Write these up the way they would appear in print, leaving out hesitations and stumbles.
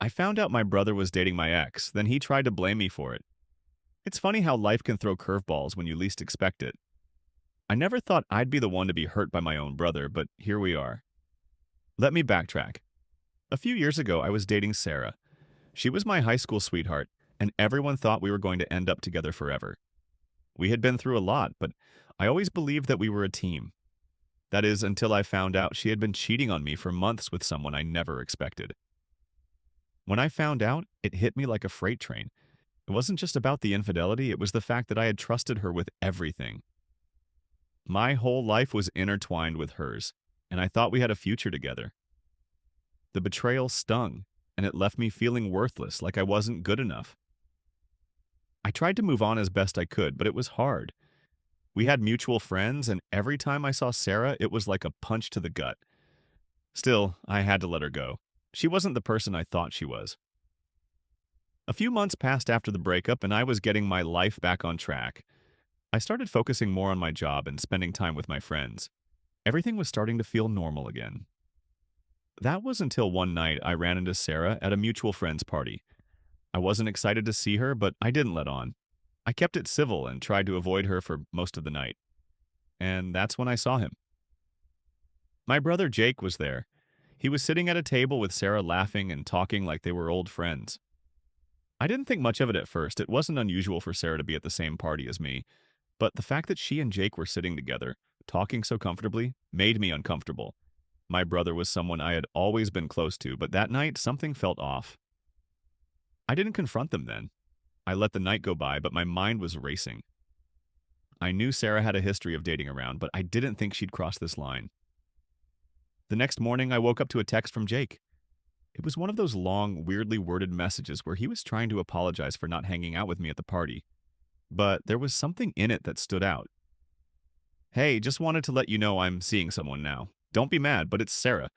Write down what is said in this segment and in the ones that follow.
I found out my brother was dating my ex, then he tried to blame me for it. It's funny how life can throw curveballs when you least expect it. I never thought I'd be the one to be hurt by my own brother, but here we are. Let me backtrack. A few years ago, I was dating Sarah. She was my high school sweetheart, and everyone thought we were going to end up together forever. We had been through a lot, but I always believed that we were a team. That is, until I found out she had been cheating on me for months with someone I never expected. When I found out, it hit me like a freight train. It wasn't just about the infidelity, it was the fact that I had trusted her with everything. My whole life was intertwined with hers, and I thought we had a future together. The betrayal stung, and it left me feeling worthless, like I wasn't good enough. I tried to move on as best I could, but it was hard. We had mutual friends, and every time I saw Sarah, it was like a punch to the gut. Still, I had to let her go. She wasn't the person I thought she was. A few months passed after the breakup, and I was getting my life back on track. I started focusing more on my job and spending time with my friends. Everything was starting to feel normal again. That was until one night I ran into Sarah at a mutual friend's party. I wasn't excited to see her, but I didn't let on. I kept it civil and tried to avoid her for most of the night. And that's when I saw him. My brother Jake was there. He was sitting at a table with Sarah laughing and talking like they were old friends. I didn't think much of it at first. It wasn't unusual for Sarah to be at the same party as me. But the fact that she and Jake were sitting together, talking so comfortably, made me uncomfortable. My brother was someone I had always been close to, but that night something felt off. I didn't confront them then. I let the night go by, but my mind was racing. I knew Sarah had a history of dating around, but I didn't think she'd cross this line. The next morning, I woke up to a text from Jake. It was one of those long, weirdly worded messages where he was trying to apologize for not hanging out with me at the party. But there was something in it that stood out. Hey, just wanted to let you know I'm seeing someone now. Don't be mad, but it's Sarah.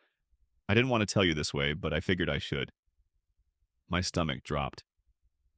I didn't want to tell you this way, but I figured I should. My stomach dropped.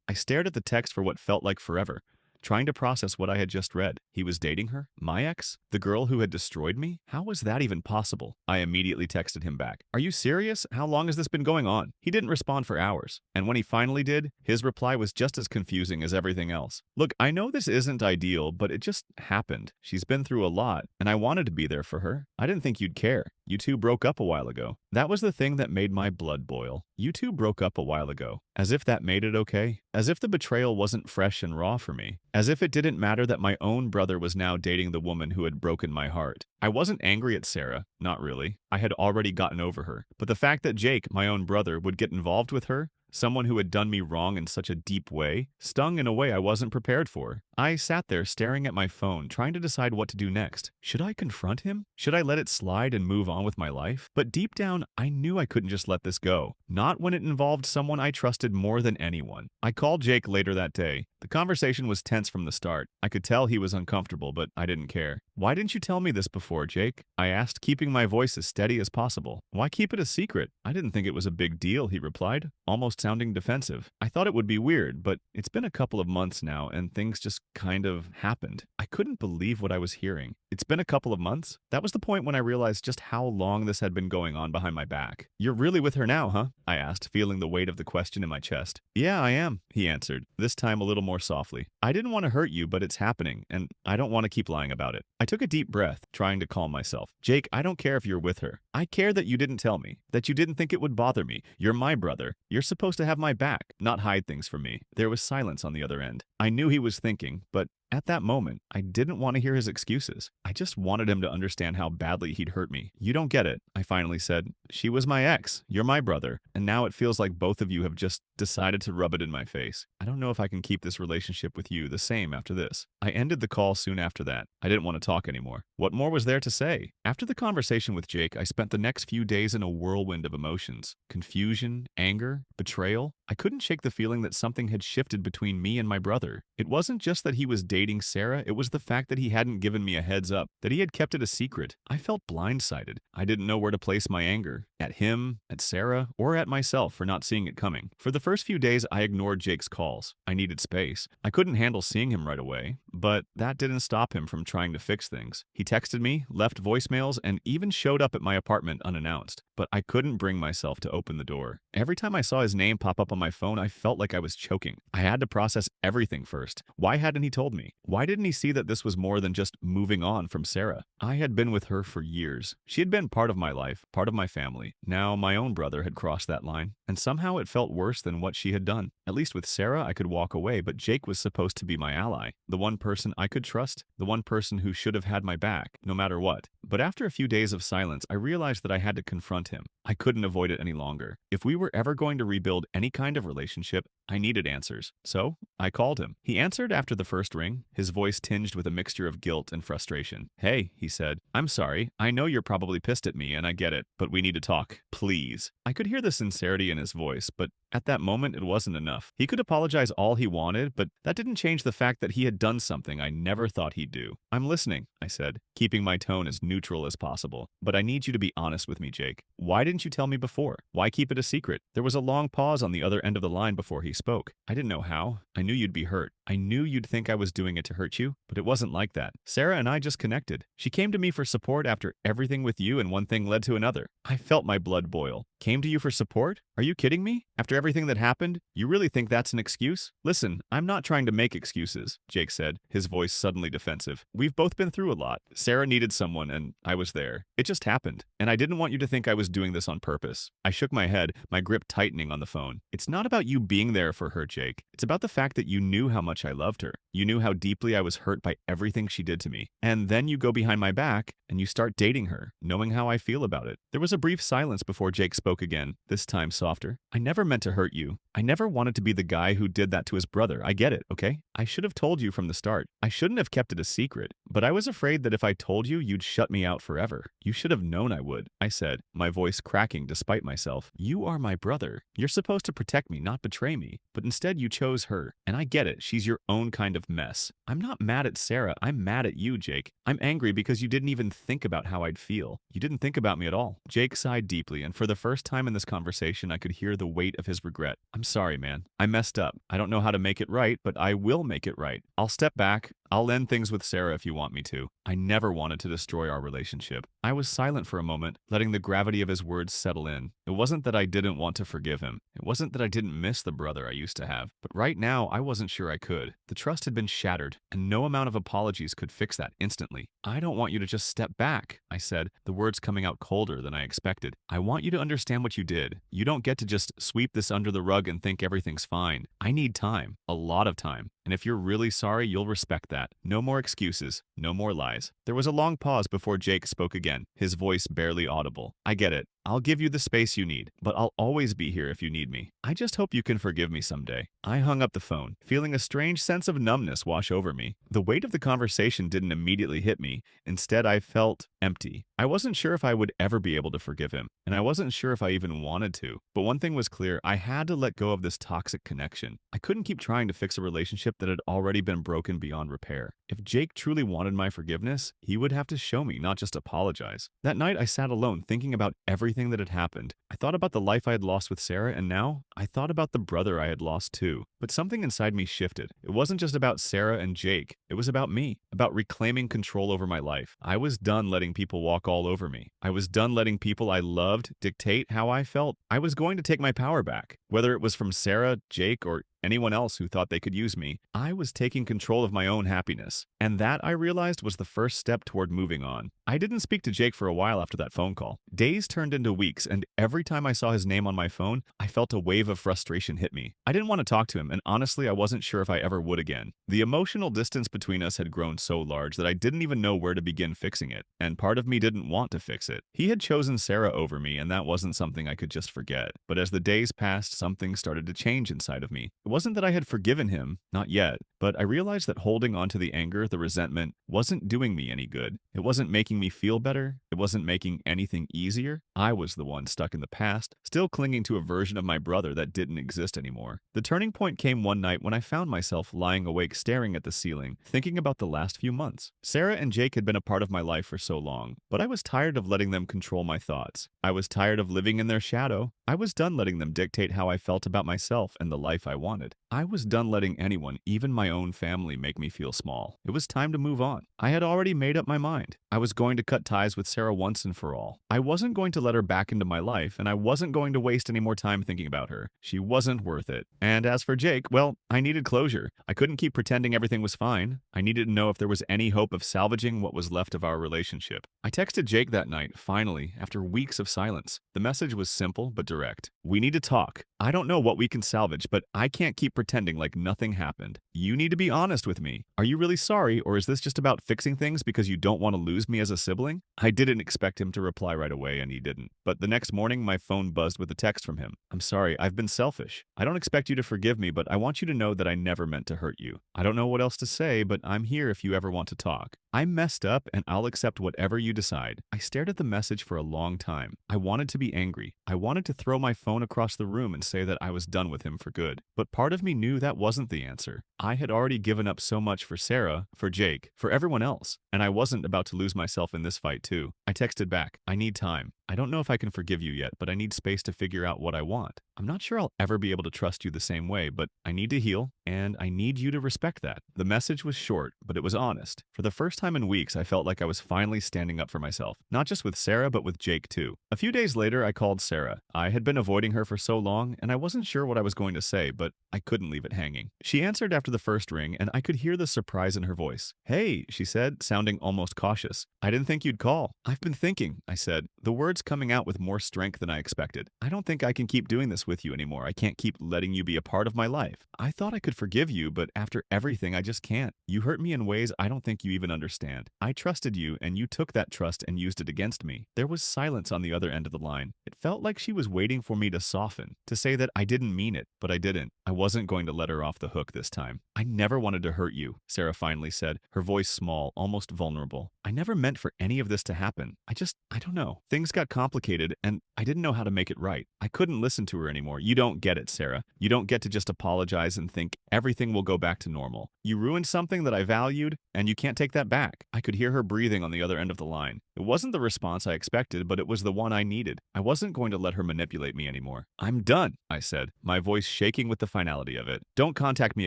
I stared at the text for what felt like forever, trying to process what I had just read. He was dating her? My ex? The girl who had destroyed me? How was that even possible? I immediately texted him back. Are you serious? How long has this been going on? He didn't respond for hours. And when he finally did, his reply was just as confusing as everything else. Look, I know this isn't ideal, but it just happened. She's been through a lot, and I wanted to be there for her. I didn't think you'd care. You two broke up a while ago. That was the thing that made my blood boil. You two broke up a while ago. As if that made it okay. As if the betrayal wasn't fresh and raw for me. As if it didn't matter that my own brother was now dating the woman who had broken my heart. I wasn't angry at Sarah. Not really. I had already gotten over her. But the fact that Jake, my own brother, would get involved with her, someone who had done me wrong in such a deep way, stung in a way I wasn't prepared for. I sat there staring at my phone, trying to decide what to do next. Should I confront him? Should I let it slide and move on with my life? But deep down, I knew I couldn't just let this go. Not when it involved someone I trusted more than anyone. I called Jake later that day. The conversation was tense from the start. I could tell he was uncomfortable, but I didn't care. Why didn't you tell me this before, Jake? I asked, keeping my voice as steady as possible. Why keep it a secret? I didn't think it was a big deal, he replied, almost sounding defensive. I thought it would be weird, but it's been a couple of months now, and things just kind of happened. I couldn't believe what I was hearing. It's been a couple of months? That was the point when I realized just how long this had been going on behind my back. You're really with her now, huh? I asked, feeling the weight of the question in my chest. Yeah, I am, he answered, this time a little more softly. I didn't want to hurt you, but it's happening, and I don't want to keep lying about it. I took a deep breath, trying to calm myself. Jake, I don't care if you're with her. I care that you didn't tell me, that you didn't think it would bother me. You're my brother. You're supposed to have my back, not hide things from me. There was silence on the other end. I knew he was thinking, but at that moment, I didn't want to hear his excuses. I just wanted him to understand how badly he'd hurt me. You don't get it, I finally said. She was my ex. You're my brother. And now it feels like both of you have just decided to rub it in my face. I don't know if I can keep this relationship with you the same after this. I ended the call soon after that. I didn't want to talk anymore. What more was there to say? After the conversation with Jake, I spent the next few days in a whirlwind of emotions. Confusion, anger, betrayal. I couldn't shake the feeling that something had shifted between me and my brother. It wasn't just that he was dating Sarah, it was the fact that he hadn't given me a heads up, that he had kept it a secret. I felt blindsided. I didn't know where to place my anger. At him, at Sarah, or at myself for not seeing it coming. For the first few days, I ignored Jake's calls. I needed space. I couldn't handle seeing him right away, but that didn't stop him from trying to fix things. He texted me, left voicemails, and even showed up at my apartment unannounced. But I couldn't bring myself to open the door. Every time I saw his name pop up on my phone, I felt like I was choking. I had to process everything first. Why hadn't he told me? Why didn't he see that this was more than just moving on from Sarah? I had been with her for years. She had been part of my life, part of my family. Now my own brother had crossed that line, and somehow it felt worse than what she had done. At least with Sarah, I could walk away, but Jake was supposed to be my ally, the one person I could trust, the one person who should have had my back, no matter what. But after a few days of silence, I realized that I had to confront him. I couldn't avoid it any longer. If we were ever going to rebuild any kind of relationship, I needed answers. So, I called him. He answered after the first ring, his voice tinged with a mixture of guilt and frustration. "Hey," he said, "I'm sorry. I know you're probably pissed at me, and I get it, but we need to talk. Please." I could hear the sincerity in his voice, but at that moment, it wasn't enough. He could apologize all he wanted, but that didn't change the fact that he had done something I never thought he'd do. "I'm listening," I said, keeping my tone as neutral as possible. "But I need you to be honest with me, Jake. Why didn't you tell me before? Why keep it a secret?" There was a long pause on the other end of the line before he spoke. I didn't know how. I knew you'd be hurt. I knew you'd think I was doing it to hurt you, but it wasn't like that. Sarah and I just connected. She came to me for support after everything with you, and one thing led to another. I felt my blood boil. Came to you for support? Are you kidding me? After everything that happened, you really think that's an excuse? Listen, I'm not trying to make excuses, Jake said, his voice suddenly defensive. We've both been through a lot. Sarah needed someone, and I was there. It just happened, and I didn't want you to think I was doing this on purpose. I shook my head, my grip tightening on the phone. It's not about you being there for her, Jake. It's about the fact that you knew how much I loved her. You knew how deeply I was hurt by everything she did to me. And then you go behind my back, and you start dating her, knowing how I feel about it. There was a brief silence before Jake spoke again, this time softer. I never meant to hurt you. I never wanted to be the guy who did that to his brother. I get it, okay? I should have told you from the start. I shouldn't have kept it a secret, but I was afraid that if I told you, you'd shut me out forever. You should have known I would, I said, my voice cracking despite myself. You are my brother. You're supposed to protect me, not betray me. But instead you chose her, and I get it. She's your own kind of mess. I'm not mad at Sarah. I'm mad at you, Jake. I'm angry because you didn't even think about how I'd feel. You didn't think about me at all. Jake sighed deeply, and for the first time in this conversation, I could hear the weight of his regret. I'm sorry, man. I messed up. I don't know how to make it right, but I will make it right. I'll step back. I'll end things with Sarah if you want me to. I never wanted to destroy our relationship. I was silent for a moment, letting the gravity of his words settle in. It wasn't that I didn't want to forgive him. It wasn't that I didn't miss the brother I used to have. But right now, I wasn't sure I could. The trust had been shattered, and no amount of apologies could fix that instantly. I don't want you to just step back, I said, the words coming out colder than I expected. I want you to understand what you did. You don't get to just sweep this under the rug and think everything's fine. I need time, a lot of time. And if you're really sorry, you'll respect that. No more excuses, no more lies. There was a long pause before Jake spoke again, his voice barely audible. I get it. I'll give you the space you need, but I'll always be here if you need me. I just hope you can forgive me someday. I hung up the phone, feeling a strange sense of numbness wash over me. The weight of the conversation didn't immediately hit me. Instead, I felt empty. I wasn't sure if I would ever be able to forgive him, and I wasn't sure if I even wanted to. But one thing was clear, I had to let go of this toxic connection. I couldn't keep trying to fix a relationship that had already been broken beyond repair. If Jake truly wanted my forgiveness, he would have to show me, not just apologize. That night, I sat alone thinking about everything that had happened. I thought about the life I had lost with Sarah, and now I thought about the brother I had lost too. But something inside me shifted. It wasn't just about Sarah and Jake. It was about me, about reclaiming control over my life. I was done letting people walk all over me. I was done letting people I loved dictate how I felt. I was going to take my power back. Whether it was from Sarah, Jake, or anyone else who thought they could use me, I was taking control of my own happiness. And that, I realized, was the first step toward moving on. I didn't speak to Jake for a while after that phone call. Days turned into weeks, and every time I saw his name on my phone, I felt a wave of frustration hit me. I didn't want to talk to him, and honestly, I wasn't sure if I ever would again. The emotional distance between us had grown so large that I didn't even know where to begin fixing it, and part of me didn't want to fix it. He had chosen Sarah over me, and that wasn't something I could just forget. But as the days passed, something started to change inside of me. It wasn't that I had forgiven him, not yet, but But I realized that holding on to the anger, the resentment, wasn't doing me any good. It wasn't making me feel better. It wasn't making anything easier. I was the one stuck in the past, still clinging to a version of my brother that didn't exist anymore. The turning point came one night when I found myself lying awake staring at the ceiling, thinking about the last few months. Sarah and Jake had been a part of my life for so long, but I was tired of letting them control my thoughts. I was tired of living in their shadow. I was done letting them dictate how I felt about myself and the life I wanted. I was done letting anyone, even my own family, make me feel small. It was time to move on. I had already made up my mind. I was going to cut ties with Sarah once and for all. I wasn't going to let her back into my life, and I wasn't going to waste any more time thinking about her. She wasn't worth it. And as for Jake, well, I needed closure. I couldn't keep pretending everything was fine. I needed to know if there was any hope of salvaging what was left of our relationship. I texted Jake that night, finally, after weeks of silence. The message was simple but direct. We need to talk. I don't know what we can salvage, but I can't keep pretending like nothing happened. You need to be honest with me. Are you really sorry, or is this just about fixing things because you don't want to lose me as a sibling? I didn't expect him to reply right away, and he didn't. But the next morning, my phone buzzed with a text from him. I'm sorry, I've been selfish. I don't expect you to forgive me, but I want you to know that I never meant to hurt you. I don't know what else to say, but I'm here if you ever want to talk. I messed up, and I'll accept whatever you decide. I stared at the message for a long time. I wanted to be angry. I wanted to throw my phone across the room and say that I was done with him for good. But part of me knew that wasn't the answer. I had already given up so much for Sarah, for Jake, for everyone else, and I wasn't about to lose myself in this fight too. I texted back, I need time. I don't know if I can forgive you yet, but I need space to figure out what I want. I'm not sure I'll ever be able to trust you the same way, but I need to heal, and I need you to respect that. The message was short, but it was honest. For the first time in weeks, I felt like I was finally standing up for myself, not just with Sarah, but with Jake too. A few days later, I called Sarah. I had been avoiding her for so long, and I wasn't sure what I was going to say, but I couldn't leave it hanging. She answered after the first ring, and I could hear the surprise in her voice. Hey, she said, sounding almost cautious. I didn't think you'd call. I've been thinking, I said, the words coming out with more strength than I expected. I don't think I can keep doing this with you anymore. I can't keep letting you be a part of my life. I thought I could forgive you, but after everything, I just can't. You hurt me in ways I don't think you even understand. I trusted you, and you took that trust and used it against me. There was silence on the other end of the line. It felt like she was waiting for me to soften, to say that I didn't mean it, but I didn't. I wasn't going to let her off the hook this time. I never wanted to hurt you, Sarah finally said, her voice small, almost vulnerable. I never meant for any of this to happen. I don't know. Things got complicated, and I didn't know how to make it right. I couldn't listen to her anymore. You don't get it, Sarah. You don't get to just apologize and think everything will go back to normal. You ruined something that I valued, and you can't take that back. I could hear her breathing on the other end of the line. It wasn't the response I expected, but it was the one I needed. I wasn't going to let her manipulate me anymore. I'm done, I said, my voice shaking with the finality of it. Don't contact me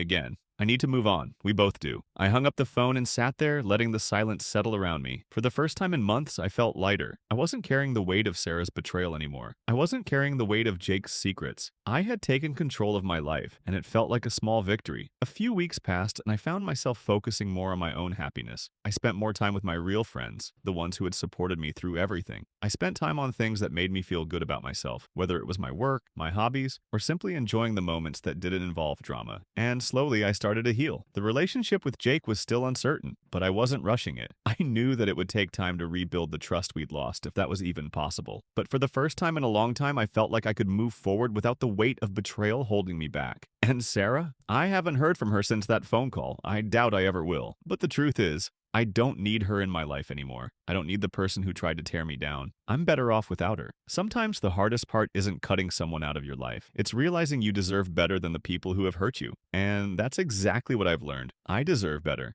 again. I need to move on. We both do. I hung up the phone and sat there, letting the silence settle around me. For the first time in months, I felt lighter. I wasn't carrying the weight of Sarah's betrayal anymore. I wasn't carrying the weight of Jake's secrets. I had taken control of my life, and it felt like a small victory. A few weeks passed, and I found myself focusing more on my own happiness. I spent more time with my real friends, the ones who had supported me through everything. I spent time on things that made me feel good about myself, whether it was my work, my hobbies, or simply enjoying the moments that didn't involve drama. And slowly, I started to heal. The relationship with Jake was still uncertain, but I wasn't rushing it. I knew that it would take time to rebuild the trust we'd lost, if that was even possible. But for the first time in a long time, I felt like I could move forward without the weight of betrayal holding me back. And Sarah? I haven't heard from her since that phone call. I doubt I ever will. But the truth is, I don't need her in my life anymore. I don't need the person who tried to tear me down. I'm better off without her. Sometimes the hardest part isn't cutting someone out of your life. It's realizing you deserve better than the people who have hurt you. And that's exactly what I've learned. I deserve better.